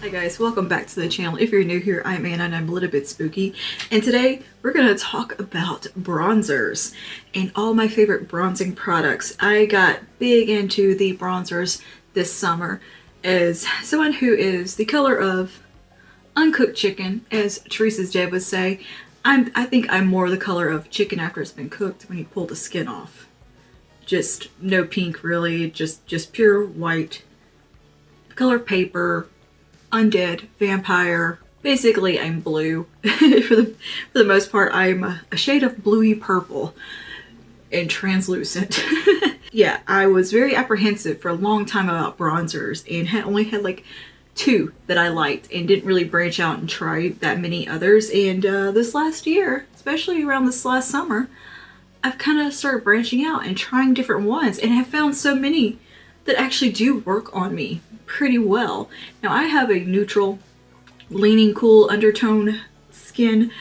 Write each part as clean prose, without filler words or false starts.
Hi guys, welcome back to the channel. If you're new here, I'm Anna and I'm a little bit spooky. And today we're going to talk about bronzers and all my favorite bronzing products. I got big into the bronzers this summer as someone who is the color of uncooked chicken, as Teresa's dad would say. I think I'm more the color of chicken after it's been cooked when you pull the skin off. Just no pink really, just pure white. Color paper. Undead, vampire. Basically, I'm blue. for the most part, I'm a shade of bluey purple and translucent. Yeah, I was very apprehensive for a long time about bronzers and had only had like two that I liked and didn't really branch out and try that many others. And this last year, especially around this last summer, I've kind of started branching out and trying different ones and have found so many that actually do work on me pretty well. Now I have a neutral, leaning cool undertone skin,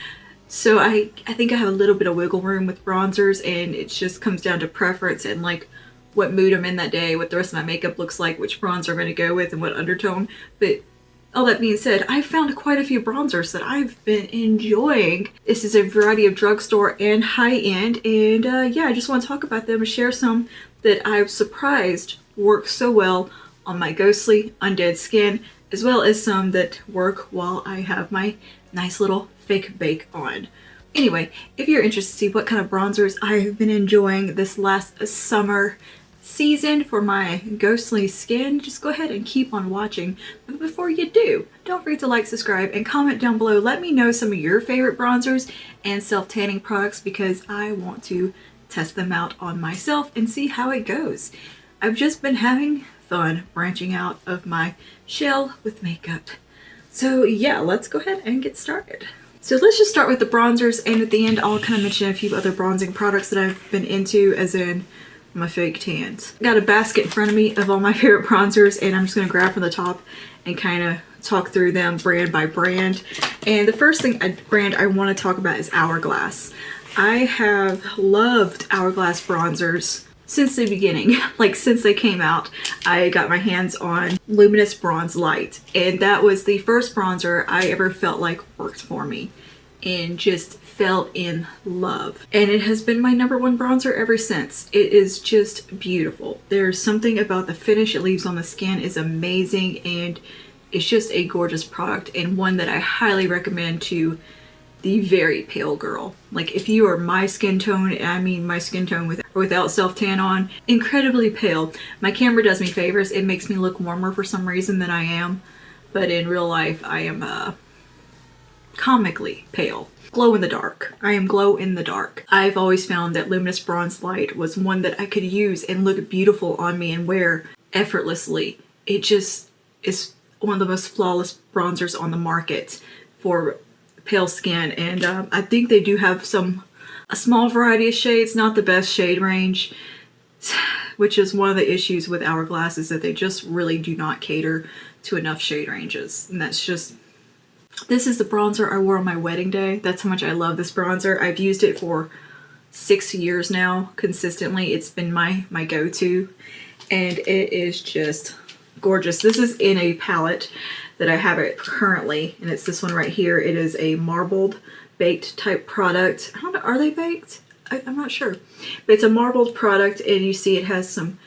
so I think I have a little bit of wiggle room with bronzers, and it just comes down to preference and like what mood I'm in that day, what the rest of my makeup looks like, which bronzer I'm going to go with, and what undertone. But all that being said, I've found quite a few bronzers that I've been enjoying. This is a variety of drugstore and high-end, and yeah, I just want to talk about them and share some that I've surprised work so well on my ghostly undead skin, as well as some that work while I have my nice little fake bake on. Anyway, if you're interested to see what kind of bronzers I've been enjoying this last summer season for my ghostly skin, just go ahead and keep on watching. But before you do, don't forget to like, subscribe, and comment down below. Let me know some of your favorite bronzers and self-tanning products because I want to test them out on myself and see how it goes. I've just been having fun branching out of my shell with makeup. So yeah, let's go ahead and get started. So let's just start with the bronzers, and at the end I'll kind of mention a few other bronzing products that I've been into, as in my fake tans. Got a basket in front of me of all my favorite bronzers, and I'm just going to grab from the top and kind of talk through them brand by brand. And the first brand I want to talk about is Hourglass. I have loved Hourglass bronzers since the beginning. Like since they came out, I got my hands on Luminous Bronze Light, and that was the first bronzer I ever felt like worked for me and just fell in love. And it has been my #1 bronzer ever since. It is just beautiful. There's something about the finish it leaves on the skin is amazing, and it's just a gorgeous product, and one that I highly recommend to the very pale girl. Like if you are my skin tone, and I mean my skin tone without self-tan on, incredibly pale. My camera does me favors. It makes me look warmer for some reason than I am, but in real life I am comically pale. Glow in the dark. I am glow in the dark. I've always found that Luminous Bronze Light was one that I could use and look beautiful on me and wear effortlessly. It just is one of the most flawless bronzers on the market for pale skin, and I think they do have a small variety of shades, not the best shade range, which is one of the issues with Hourglass, is that they just really do not cater to enough shade ranges. And that's just, this is the bronzer I wore on my wedding day. That's how much I love this bronzer. I've used it for 6 years now consistently. It's been my go-to, and it is just gorgeous. This is in a palette that I have it currently, and it's this one right here. It is a marbled baked type product. I don't know, are they baked? I'm not sure, but it's a marbled product, and you see it has some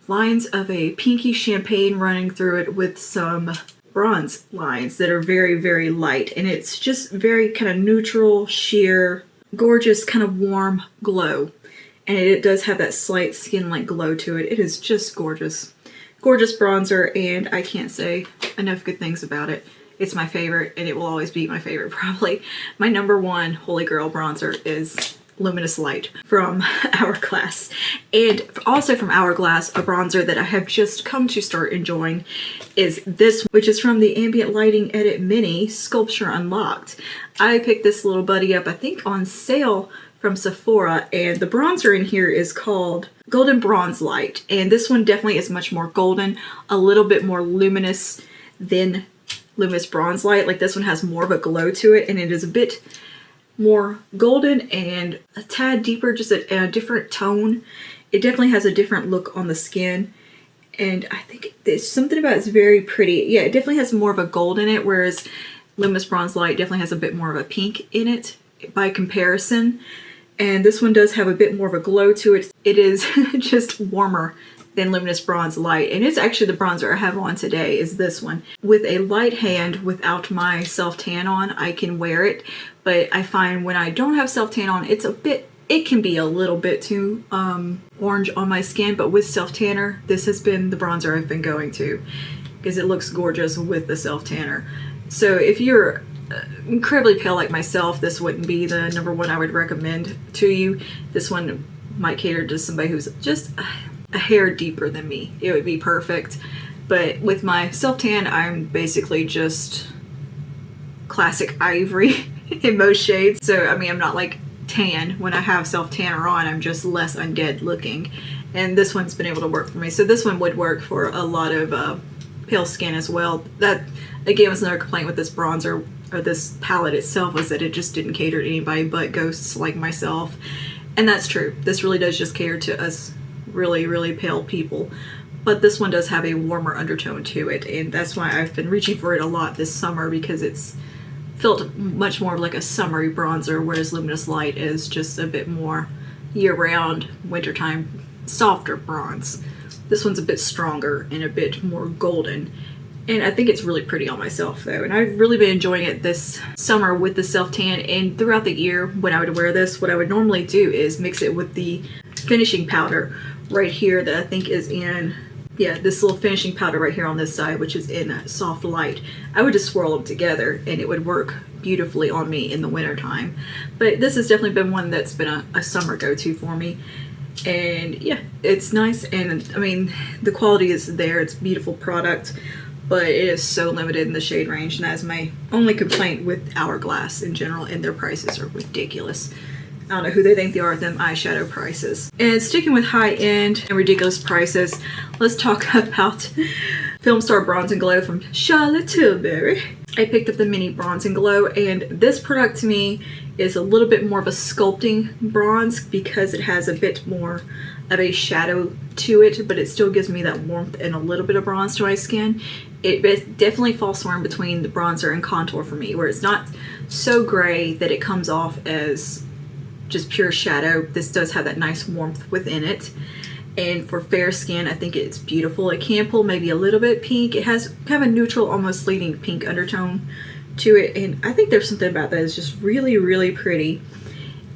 lines of a pinky champagne running through it with some bronze lines that are very, very light, and it's just very kind of neutral, sheer, gorgeous, kind of warm glow, and it does have that slight skin-like glow to it. It is just gorgeous. Gorgeous bronzer, and I can't say enough good things about it. It's my favorite, and it will always be my favorite probably. My #1 holy grail bronzer is Luminous Light from Hourglass. And also from Hourglass, a bronzer that I have just come to start enjoying is this, which is from the Ambient Lighting Edit Mini Sculpture Unlocked. I picked this little buddy up, I think on sale from Sephora, and the bronzer in here is called Golden Bronze Light, and this one definitely is much more golden, a little bit more luminous than Luminous Bronze Light. Like this one has more of a glow to it, and it is a bit more golden and a tad deeper, just a different tone. It definitely has a different look on the skin, And I think there's something about it's very pretty. Yeah, it definitely has more of a gold in it, whereas Luminous Bronze Light definitely has a bit more of a pink in it by comparison. And this one does have a bit more of a glow to it. It is just warmer than Luminous Bronze Light. And it's actually the bronzer I have on today is this one. With a light hand without my self-tan on, I can wear it. But I find when I don't have self-tan on, it can be a little bit too orange on my skin, but with self-tanner, this has been the bronzer I've been going to because it looks gorgeous with the self-tanner. So if you're incredibly pale like myself, this wouldn't be the number one I would recommend to you. This one might cater to somebody who's just a hair deeper than me. It would be perfect. But with my self-tan, I'm basically just classic ivory in most shades. So, I mean, I'm not like tan. When I have self-tanner on, I'm just less undead looking. And this one's been able to work for me. So this one would work for a lot of pale skin as well. That, again, was another complaint with this bronzer, or this palette itself, was that it just didn't cater to anybody but ghosts like myself. And that's true. This really does just cater to us really, really pale people. But this one does have a warmer undertone to it. And that's why I've been reaching for it a lot this summer, because it's felt much more like a summery bronzer, whereas Luminous Light is just a bit more year-round, wintertime, softer bronze. This one's a bit stronger and a bit more golden. And I think it's really pretty on myself though. And I've really been enjoying it this summer with the self-tan. And throughout the year when I would wear this, what I would normally do is mix it with the finishing powder right here that I think is in, yeah, this little finishing powder right here on this side, which is in Soft Light. I would just swirl them together and it would work beautifully on me in the winter time. But this has definitely been one that's been a summer go-to for me. And yeah, it's nice. And I mean, the quality is there. It's a beautiful product, but it is so limited in the shade range. And that is my only complaint with Hourglass in general, and their prices are ridiculous. I don't know who they think they are at them eyeshadow prices. And sticking with high-end and ridiculous prices, let's talk about Filmstar Bronze and Glow from Charlotte Tilbury. I picked up the Mini Bronze and Glow, and this product to me is a little bit more of a sculpting bronze because it has a bit more of a shadow to it, but it still gives me that warmth and a little bit of bronze to my skin. It definitely falls somewhere in between the bronzer and contour for me, where it's not so gray that it comes off as just pure shadow. This does have that nice warmth within it. And for fair skin, I think it's beautiful. It can pull maybe a little bit pink. It has kind of a neutral, almost leaning pink undertone to it. And I think there's something about that that's just really, really pretty.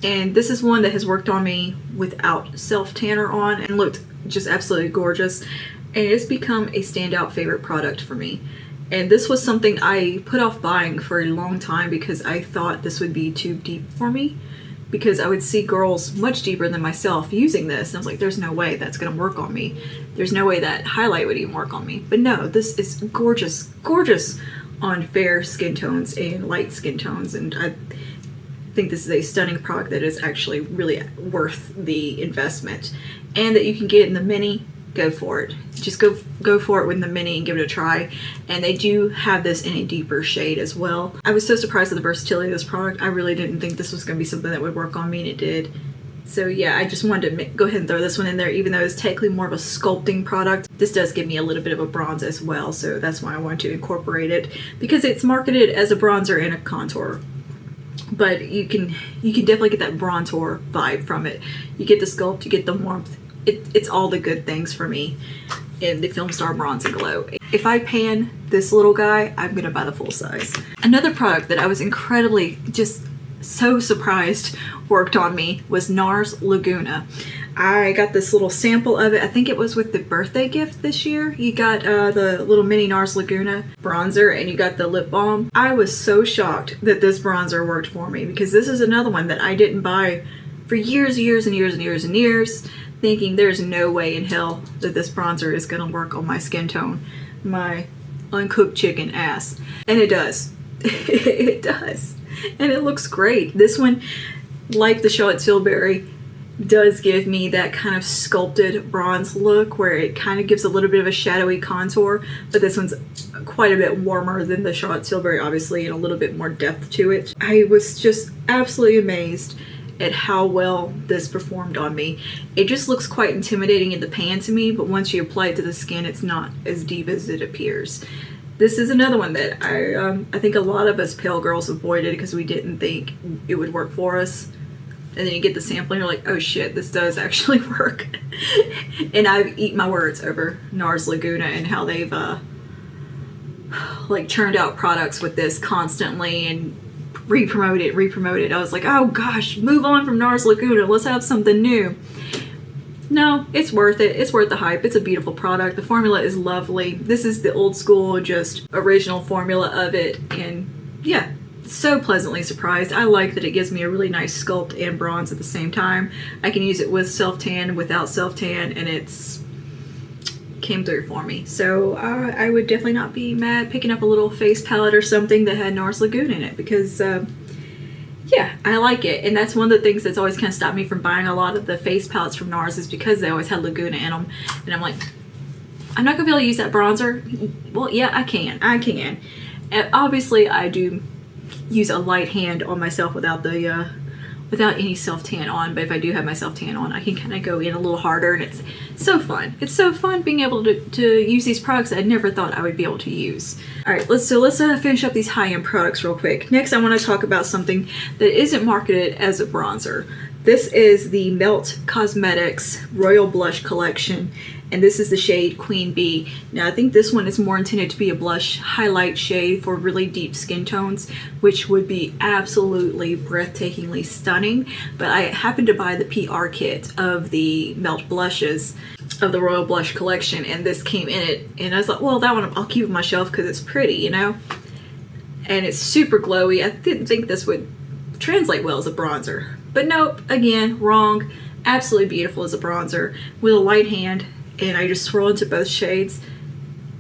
And this is one that has worked on me without self-tanner on and looked just absolutely gorgeous. And it's become a standout favorite product for me. And this was something I put off buying for a long time because I thought this would be too deep for me. Because I would see girls much deeper than myself using this, and I was like, there's no way that's gonna work on me. There's no way that highlight would even work on me. But no, this is gorgeous, gorgeous on fair skin tones and light skin tones. And I think this is a stunning product that is actually really worth the investment. And that you can get in the mini, go for it. Just go for it with the mini and give it a try. And they do have this in a deeper shade as well. I was so surprised at the versatility of this product. I really didn't think this was going to be something that would work on me, and it did. So yeah, I just wanted to go ahead and throw this one in there, even though it's technically more of a sculpting product. This does give me a little bit of a bronze as well, so that's why I wanted to incorporate it, because it's marketed as a bronzer and a contour. But you can definitely get that bronzer vibe from it. You get the sculpt, you get the warmth. It's all the good things for me in the Filmstar Bronze and Glow. If I pan this little guy, I'm gonna buy the full size. Another product that I was incredibly just so surprised worked on me was NARS Laguna. I got this little sample of it. I think it was with the birthday gift this year. You got the little mini NARS Laguna bronzer, and you got the lip balm. I was so shocked that this bronzer worked for me, because this is another one that I didn't buy for years and years and years and years and years, thinking there's no way in hell that this bronzer is gonna work on my skin tone, my uncooked chicken ass. And it does. It does. And it looks great. This one, like the Charlotte Tilbury, does give me that kind of sculpted bronze look where it kind of gives a little bit of a shadowy contour, but this one's quite a bit warmer than the Charlotte Tilbury, obviously, and a little bit more depth to it. I was just absolutely amazed at how well this performed on me. It just looks quite intimidating in the pan to me, but once you apply it to the skin, it's not as deep as it appears. This is another one that I think a lot of us pale girls avoided because we didn't think it would work for us. And then you get the sample and you're like, oh shit, this does actually work. And I've eaten my words over NARS Laguna and how they've like churned out products with this constantly and re-promote it. I was like, oh gosh, move on from NARS Laguna, let's have something new. No, it's worth it. It's worth the hype. It's a beautiful product. The formula is lovely. This is the old school, just original formula of it. And yeah, so pleasantly surprised. I like that it gives me a really nice sculpt and bronze at the same time. I can use it with self-tan, without self-tan, and it's came through for me. So I would definitely not be mad picking up a little face palette or something that had NARS Lagoon in it because yeah, I like it. And that's one of the things that's always kind of stopped me from buying a lot of the face palettes from NARS is because they always had Laguna in them. And I'm like, I'm not gonna be able to use that bronzer. Well, yeah, I can. And obviously I do use a light hand on myself without the without any self-tan on, but if I do have my self-tan on, I can kind of go in a little harder, and it's so fun. It's so fun being able to use these products that I never thought I would be able to use. All right, let's finish up these high-end products real quick. Next, I want to talk about something that isn't marketed as a bronzer. This is the Melt Cosmetics Royal Blush Collection, and this is the shade Queen Bee. Now, I think this one is more intended to be a blush highlight shade for really deep skin tones, which would be absolutely breathtakingly stunning. But I happened to buy the PR kit of the Melt Blushes of the Royal Blush Collection, and this came in it. And I was like, well, that one I'll keep on my shelf because it's pretty, you know? And it's super glowy. I didn't think this would translate well as a bronzer. But nope, again, wrong. Absolutely beautiful as a bronzer with a light hand, and I just swirl into both shades.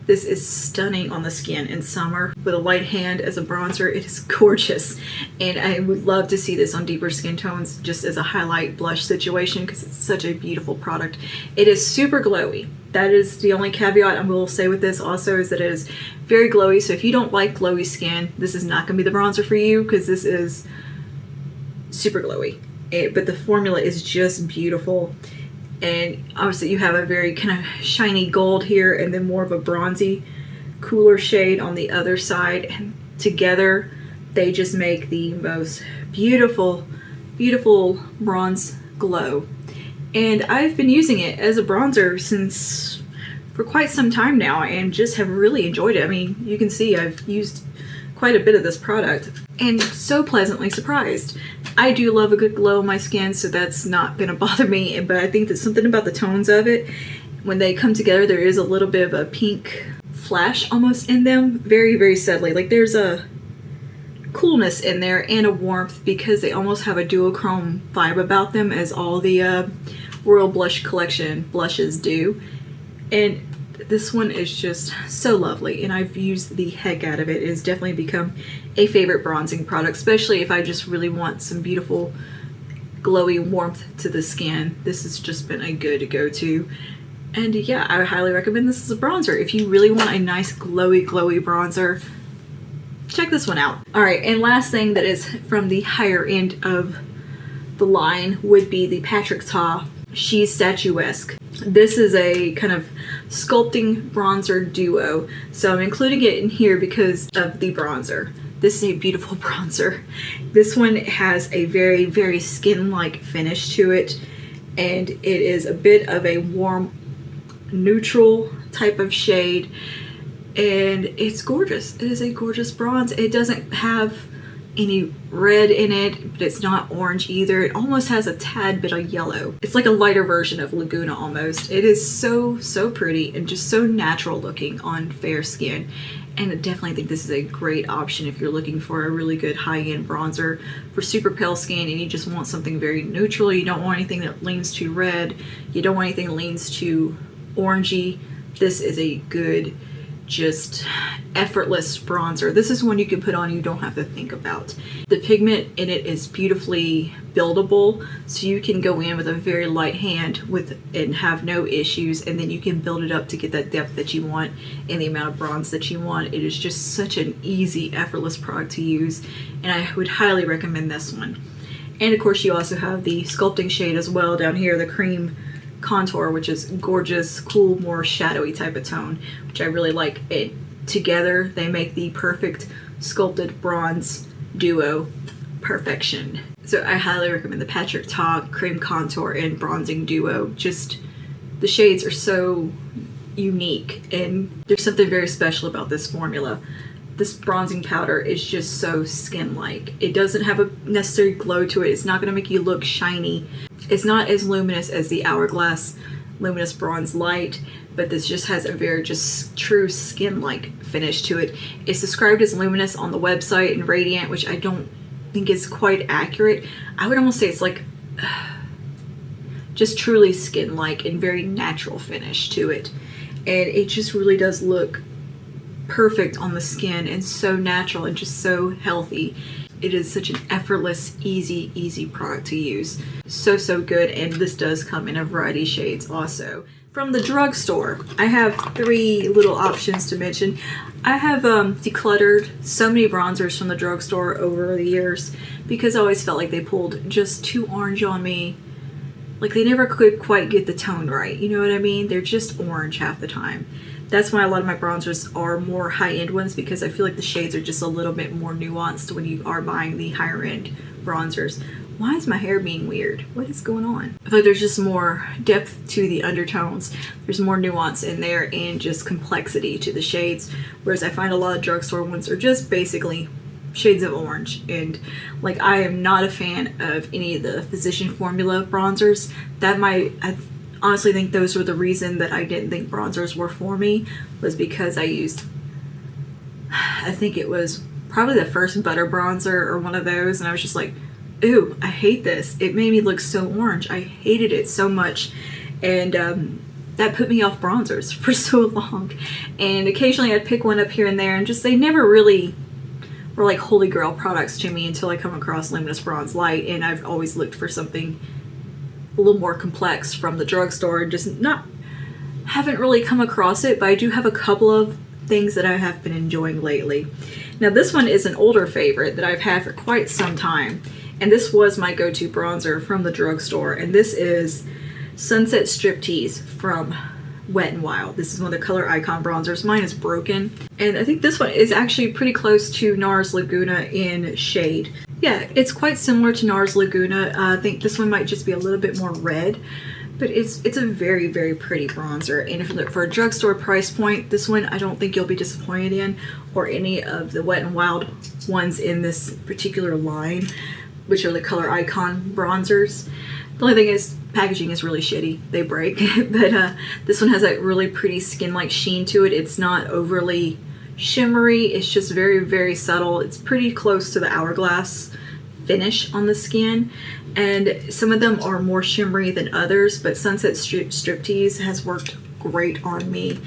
This is stunning on the skin in summer with a light hand as a bronzer. It is gorgeous, and I would love to see this on deeper skin tones just as a highlight blush situation because it's such a beautiful product. It is super glowy. That is the only caveat I will say with this also, is that it is very glowy. So if you don't like glowy skin, this is not going to be the bronzer for you because this is super glowy. But the formula is just beautiful. And obviously you have a very kind of shiny gold here and then more of a bronzy, cooler shade on the other side. And together they just make the most beautiful, beautiful bronze glow. And I've been using it as a bronzer for quite some time now and just have really enjoyed it. I mean, you can see I've used quite a bit of this product and so pleasantly surprised. I do love a good glow on my skin, so that's not gonna bother me, but I think that something about the tones of it, when they come together, there is a little bit of a pink flash almost in them, very, very subtly. Like there's a coolness in there and a warmth because they almost have a duochrome vibe about them, as all the Royal Blush Collection blushes do. And this one is just so lovely, and I've used the heck out of it. It has definitely become a favorite bronzing product, especially if I just really want some beautiful glowy warmth to the skin. This has just been a good go-to. And yeah, I would highly recommend this as a bronzer. If you really want a nice glowy bronzer, check this one out. All right, and last thing that is from the higher end of the line would be the Patrick Ta She's Statuesque. This is a kind of sculpting bronzer duo, so I'm including it in here because of the bronzer. This is a beautiful bronzer. This one has a very, very skin-like finish to it, and it is a bit of a warm, neutral type of shade, and it's gorgeous. It is a gorgeous bronze. It doesn't have any red in it, but it's not orange either. It almost has a tad bit of yellow. It's like a lighter version of Laguna almost. It is so, so pretty and just so natural looking on fair skin. And I definitely think this is a great option if you're looking for a really good high-end bronzer for super pale skin and you just want something very neutral. You don't want anything that leans too red. You don't want anything that leans too orangey. This is a good, just effortless bronzer. This is one you can put on, you don't have to think about. The pigment in it is beautifully buildable, so you can go in with a very light hand and have no issues, and then you can build it up to get that depth that you want and the amount of bronze that you want. It is just such an easy, effortless product to use, and I would highly recommend this one. And of course you also have the sculpting shade as well down here, the cream contour, which is gorgeous, cool, more shadowy type of tone, which I really like. It together they make the perfect sculpted bronze duo perfection. So I highly recommend the Patrick Ta cream contour and bronzing duo. Just the shades are so unique, and there's something very special about this formula. This bronzing powder is just so skin-like. It doesn't have a necessary glow to it. It's not going to make you look shiny. It's not as luminous as the Hourglass Luminous Bronze Light, but this just has a very just true skin-like finish to it. It's described as luminous on the website and radiant, which I don't think is quite accurate. I would almost say it's like just truly skin-like and very natural finish to it. And it just really does look perfect on the skin and so natural and just so healthy. It is such an effortless, easy product to use. So good, and this does come in a variety of shades also. From the drugstore, I have 3 little options to mention. I have decluttered so many bronzers from the drugstore over the years because I always felt like they pulled just too orange on me. Like they never could quite get the tone right, you know what I mean? They're just orange half the time. That's why a lot of my bronzers are more high-end ones, because I feel like the shades are just a little bit more nuanced when you are buying the higher-end bronzers. Why is my hair being weird? What is going on? I feel like there's just more depth to the undertones. There's more nuance in there and just complexity to the shades, whereas I find a lot of drugstore ones are just basically shades of orange. And like, I am not a fan of any of the Physician formula bronzers. I honestly think those were the reason that I didn't think bronzers were for me, was because I used, I think it was probably the first butter bronzer or one of those, and I was just like, ooh, I hate this. It made me look so orange. I hated it so much, and that put me off bronzers for so long. And occasionally I'd pick one up here and there, and just they never really were like holy grail products to me until I come across Luminous Bronze Light, and I've always looked for something a little more complex from the drugstore. Haven't really come across it, but I do have a couple of things that I have been enjoying lately. Now this one is an older favorite that I've had for quite some time, and this was my go-to bronzer from the drugstore, and this is Sunset Striptease from Wet n Wild. This is one of the Color Icon bronzers. Mine is broken, and I think this one is actually pretty close to NARS Laguna in shade. Yeah, it's quite similar to NARS Laguna. I think this one might just be a little bit more red, but it's a very pretty bronzer. And for a drugstore price point, this one I don't think you'll be disappointed in, or any of the Wet n Wild ones in this particular line, which are the Color Icon bronzers. The only thing is, packaging is really shitty. They break. But this one has that really pretty skin-like sheen to it. It's not overly shimmery. It's just very subtle. It's pretty close to the Hourglass finish on the skin. And some of them are more shimmery than others, but Sunset Striptease has worked great on me.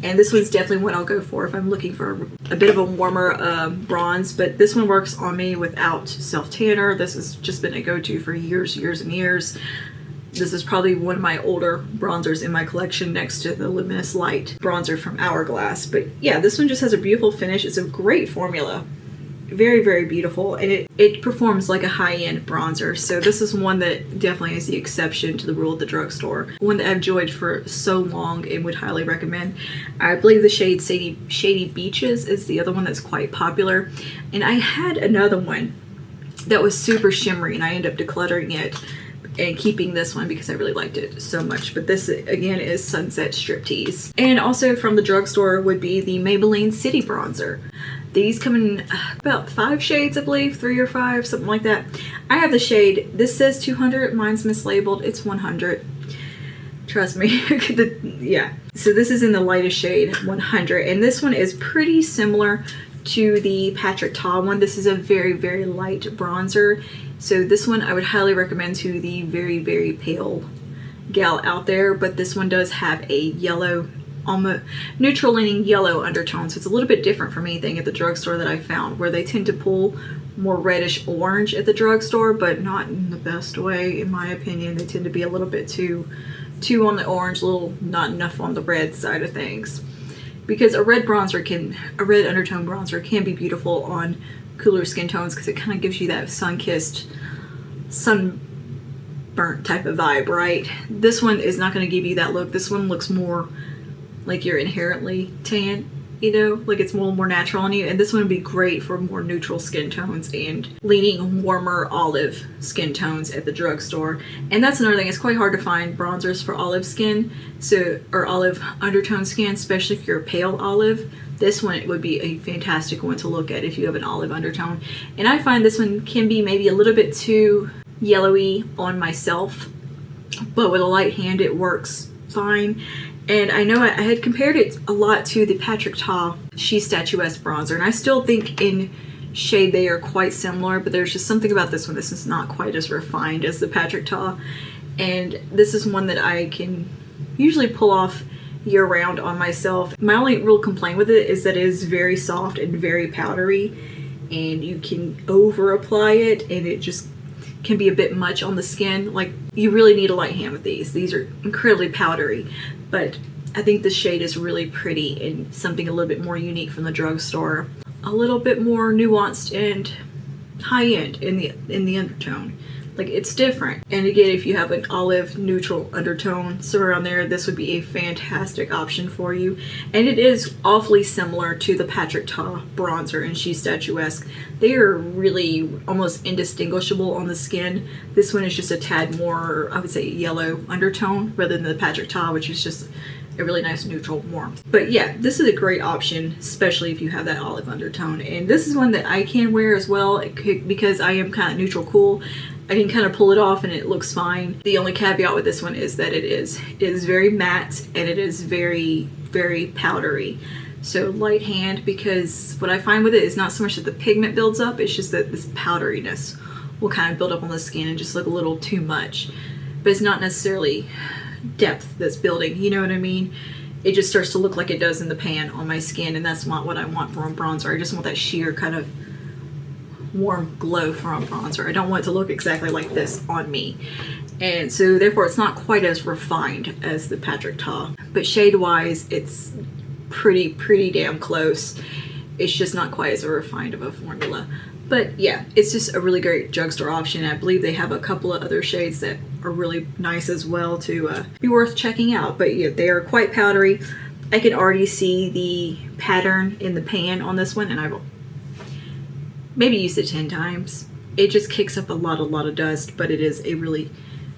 And this one's definitely what I'll go for if I'm looking for a bit of a warmer bronze, but this one works on me without self-tanner. This has just been a go-to for years and years. This is probably one of my older bronzers in my collection, next to the Luminous Light bronzer from Hourglass. But yeah, this one just has a beautiful finish. It's a great formula. Very beautiful, and it performs like a high-end bronzer. So this is one that definitely is the exception to the rule of the drugstore. One that I've enjoyed for so long and would highly recommend. I believe the shade Shady Beaches is the other one that's quite popular. And I had another one that was super shimmery, and I ended up decluttering it and keeping this one because I really liked it so much. But this again is Sunset Striptease. And also from the drugstore would be the Maybelline City Bronzer. These come in about 5 shades, I believe, 3 or 5, something like that. I have the shade, this says 200, mine's mislabeled, it's 100. Trust me. Yeah. So this is in the lightest shade, 100, and this one is pretty similar to the Patrick Ta one. This is a very light bronzer. So this one I would highly recommend to the very pale gal out there, but this one does have a yellow, almost neutral leaning yellow undertone, so it's a little bit different from anything at the drugstore that I found, where they tend to pull more reddish orange at the drugstore, but not in the best way, in my opinion. They tend to be a little bit too on the orange, a little not enough on the red side of things. Because a red undertone bronzer can be beautiful on cooler skin tones, because it kind of gives you that sun-kissed sunburnt type of vibe, right? This one is not going to give you that look. This one looks more like you're inherently tan, you know, like it's more natural on you. And this one would be great for more neutral skin tones and leaning warmer olive skin tones at the drugstore. And that's another thing, it's quite hard to find bronzers for olive skin, or olive undertone skin, especially if you're pale olive. This one would be a fantastic one to look at if you have an olive undertone. And I find this one can be maybe a little bit too yellowy on myself, but with a light hand it works fine. And I know I had compared it a lot to the Patrick Ta She Statuesque bronzer, and I still think in shade they are quite similar, but there's just something about this one. This is not quite as refined as the Patrick Ta, and this is one that I can usually pull off year round on myself. My only real complaint with it is that it is very soft and very powdery, and you can over apply it and it just can be a bit much on the skin. Like, you really need a light hand with these. These are incredibly powdery, but I think this shade is really pretty and something a little bit more unique from the drugstore. A little bit more nuanced and high-end in the undertone. Like, it's different. And again, if you have an olive neutral undertone somewhere around there, this would be a fantastic option for you. And it is awfully similar to the Patrick Ta bronzer and She Statuesque. They are really almost indistinguishable on the skin. This one is just a tad more, I would say, yellow undertone rather than the Patrick Ta, which is just a really nice neutral warmth. But yeah, this is a great option, especially if you have that olive undertone. And this is one that I can wear as well, because I am kind of neutral cool. I can kind of pull it off and it looks fine. The only caveat with this one is that it is very matte and it is very, very powdery. So light hand, because what I find with it is not so much that the pigment builds up, it's just that this powderiness will kind of build up on the skin and just look a little too much. But it's not necessarily depth that's building, you know what I mean? It just starts to look like it does in the pan on my skin, and that's not what I want from a bronzer. I just want that sheer kind of warm glow from a bronzer. I don't want it to look exactly like this on me. And so therefore it's not quite as refined as the Patrick Ta. But shade wise, it's pretty damn close. It's just not quite as refined of a formula. But yeah, it's just a really great drugstore option. I believe they have a couple of other shades that are really nice as well to be worth checking out. But yeah, they are quite powdery. I can already see the pattern in the pan on this one, and I've maybe used it 10 times. It just kicks up a lot of dust, but it is a really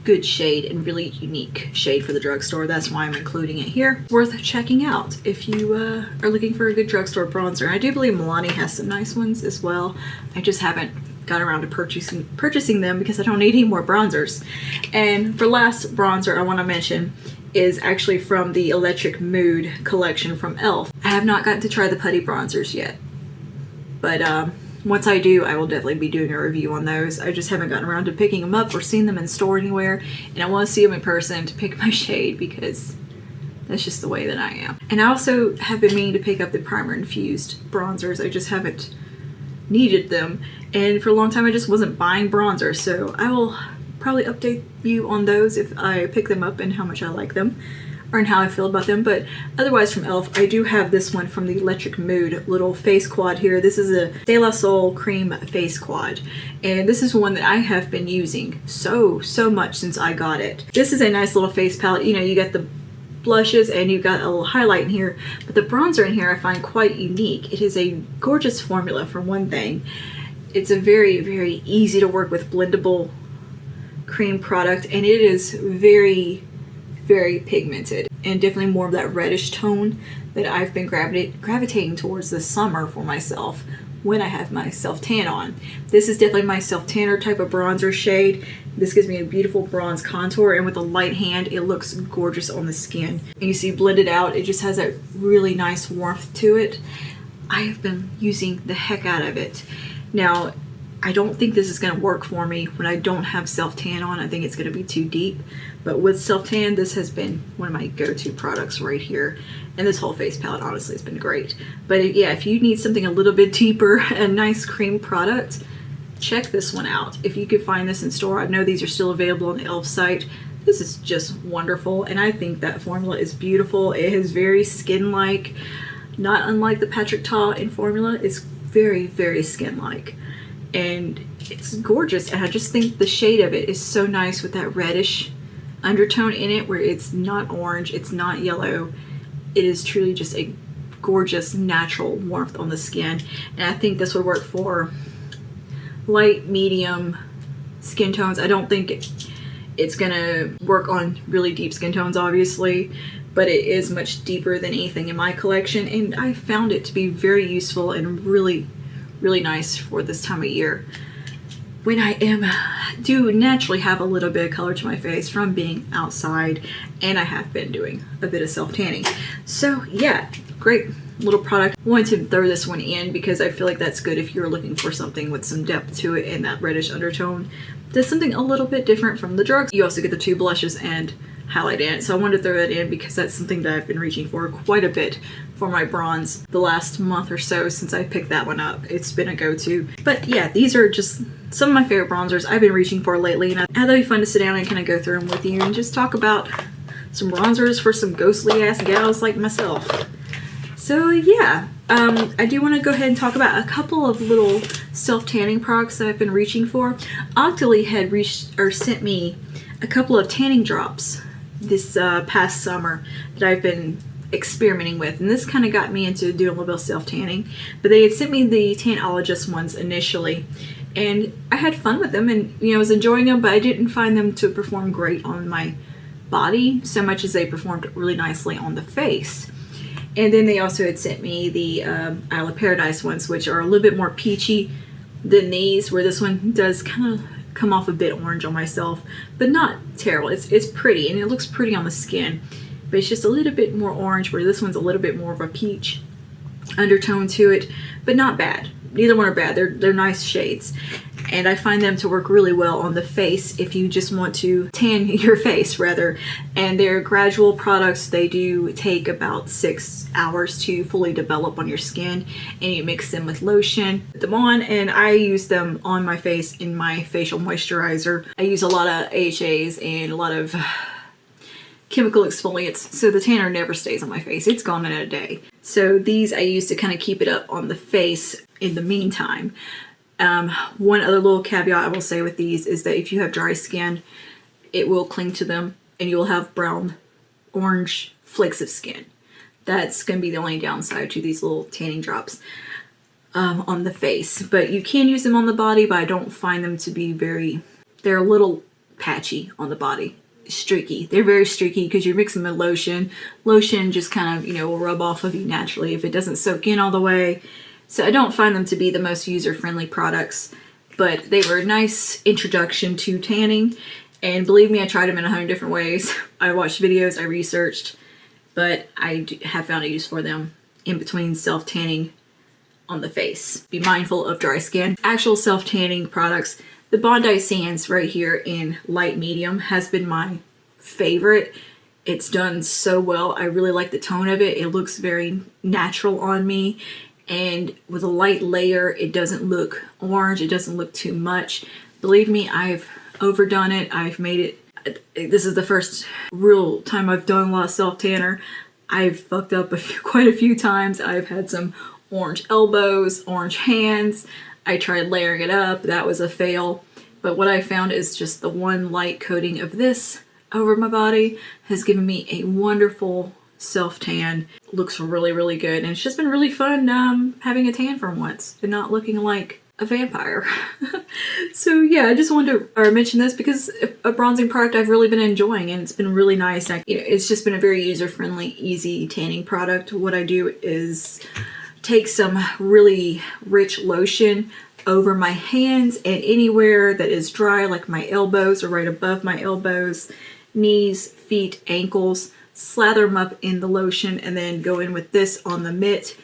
good shade and really unique shade for the drugstore. That's why I'm including it here. Worth checking out if you are looking for a good drugstore bronzer. I do believe Milani has some nice ones as well. I just haven't got around to purchasing them because I don't need any more bronzers. And for last bronzer I want to mention is actually from the Electric Mood collection from e.l.f. I have not gotten to try the putty bronzers yet, but once I do, I will definitely be doing a review on those. I just haven't gotten around to picking them up or seen them in store anywhere, and I want to see them in person to pick my shade because that's just the way that I am. And I also have been meaning to pick up the primer infused bronzers. I just haven't needed them, and for a long time I just wasn't buying bronzer, so I will probably update you on those if I pick them up and how much I like them or and how I feel about them. But otherwise from e.l.f. I do have this one from the Electric Mood little face quad here. This is a De La Soul Creme face quad, and this is one that I have been using so much since I got it. This is a nice little face palette. You know, you got the blushes and you got a little highlight in here, but the bronzer in here I find quite unique. It is a gorgeous formula for one thing. It's a very easy to work with blendable cream product, and it is very pigmented and definitely more of that reddish tone that I've been gravitating towards this summer for myself when I have my self tan on. This is definitely my self tanner type of bronzer shade. This gives me a beautiful bronze contour, and with a light hand it looks gorgeous on the skin. And you see blended out, it just has that really nice warmth to it. I have been using the heck out of it. Now, I don't think this is going to work for me when I don't have self-tan on. I think it's going to be too deep. But with self-tan, this has been one of my go-to products right here. And this whole face palette, honestly, has been great. But yeah, if you need something a little bit deeper, a nice cream product, check this one out. If you could find this in store, I know these are still available on the e.l.f. site. This is just wonderful. And I think that formula is beautiful. It is very skin-like, not unlike the Patrick Ta in formula. It's very skin-like. and it's gorgeous. And I just think the shade of it is so nice with that reddish undertone in it, where it's not orange, it's not yellow. It is truly just a gorgeous natural warmth on the skin. And I think this would work for light, medium skin tones. I don't think it's gonna work on really deep skin tones, obviously, but it is much deeper than anything in my collection, and I found it to be very useful and really, really nice for this time of year when I do naturally have a little bit of color to my face from being outside, and I have been doing a bit of self-tanning. So yeah, great little product. I wanted to throw this one in because I feel like that's good if you're looking for something with some depth to it and that reddish undertone. Does something a little bit different from the drugs. You also get the 2 blushes and highlight in it, so I wanted to throw that in because that's something that I've been reaching for quite a bit for my bronze the last month or so since I picked that one up. It's been a go-to. But yeah, these are just some of my favorite bronzers I've been reaching for lately, and I thought it'd be fun to sit down and kind of go through them with you and just talk about some bronzers for some ghostly ass gals like myself. So yeah, I do want to go ahead and talk about a couple of little self-tanning products that I've been reaching for. Octoly had sent me a couple of tanning drops this past summer that I've been experimenting with, and this kind of got me into doing a little bit of self-tanning. But they had sent me the Tanologist ones initially, and I had fun with them, and I was enjoying them, but I didn't find them to perform great on my body so much as they performed really nicely on the face. And then they also had sent me the Isle of Paradise ones, which are a little bit more peachy than these, where this one does kind of come off a bit orange on myself, but not terrible. It's pretty, and it looks pretty on the skin, but it's just a little bit more orange, where this one's a little bit more of a peach undertone to it, but not bad. Neither one are bad. They're nice shades. And I find them to work really well on the face if you just want to tan your face, rather. And they're gradual products. They do take about 6 hours to fully develop on your skin, and you mix them with lotion, put them on, and I use them on my face in my facial moisturizer. I use a lot of AHAs and a lot of chemical exfoliants, so the tanner never stays on my face. It's gone in a day. So these I use to kind of keep it up on the face in the meantime. One other little caveat I will say with these is that if you have dry skin, it will cling to them and you will have brown, orange flakes of skin. That's going to be the only downside to these little tanning drops on the face. But you can use them on the body, but I don't find them to be they're a little patchy on the body. Streaky. They're very streaky because you're mixing with lotion. Lotion just kind of, will rub off of you naturally if it doesn't soak in all the way. So I don't find them to be the most user-friendly products, but they were a nice introduction to tanning. And believe me, I tried them in 100 different ways. I watched videos, I researched, but I have found a use for them in between self-tanning on the face. Be mindful of dry skin. Actual self-tanning products, the Bondi Sands right here in light medium has been my favorite. It's done so well. I really like the tone of it. It looks very natural on me. And with a light layer, it doesn't look orange. It doesn't look too much. Believe me, I've overdone it. I've made it. This is the first real time I've done a lot of self-tanner. I've fucked up quite a few times. I've had some orange elbows, orange hands. I tried layering it up. That was a fail. But what I found is just the one light coating of this over my body has given me a wonderful self-tan. Looks really, really good. And it's just been really fun having a tan for once and not looking like a vampire. So yeah, I just wanted to mention this because a bronzing product I've really been enjoying, and it's been really nice. It's just been a very user-friendly, easy tanning product. What I do is take some really rich lotion over my hands and anywhere that is dry, like my elbows or right above my elbows, knees, feet, ankles. Slather them up in the lotion and then go in with this on the mitt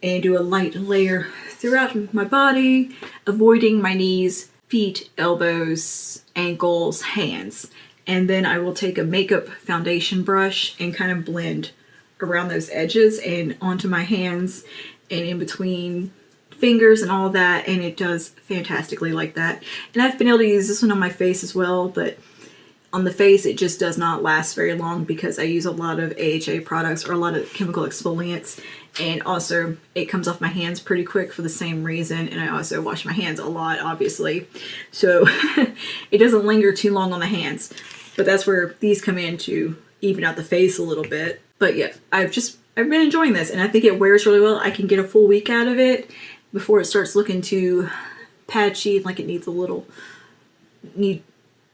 and do a light layer throughout my body, avoiding my knees, feet, elbows, ankles, hands. And then I will take a makeup foundation brush and kind of blend around those edges and onto my hands and in between fingers and all that, and it does fantastically like that. And I've been able to use this one on my face as well, but on the face, it just does not last very long because I use a lot of AHA products or a lot of chemical exfoliants, And also it comes off my hands pretty quick for the same reason. And I also wash my hands a lot, obviously. So it doesn't linger too long on the hands. But that's where these come in to even out the face a little bit. But yeah, I've been enjoying this, and I think it wears really well. I can get a full week out of it before it starts looking too patchy, like it needs a little, it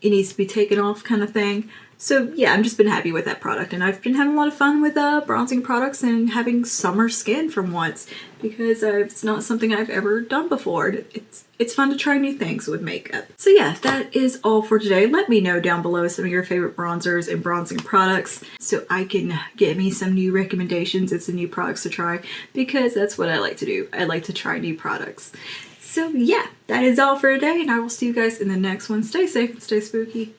needs to be taken off kind of thing. So yeah, I've just been happy with that product, and I've been having a lot of fun with bronzing products and having summer skin for once, because it's not something I've ever done before. It's fun to try new things with makeup. So yeah, that is all for today. Let me know down below some of your favorite bronzers and bronzing products so I can get me some new recommendations and some new products to try, because that's what I like to do. I like to try new products. So yeah, that is all for today, and I will see you guys in the next one. Stay safe and stay spooky.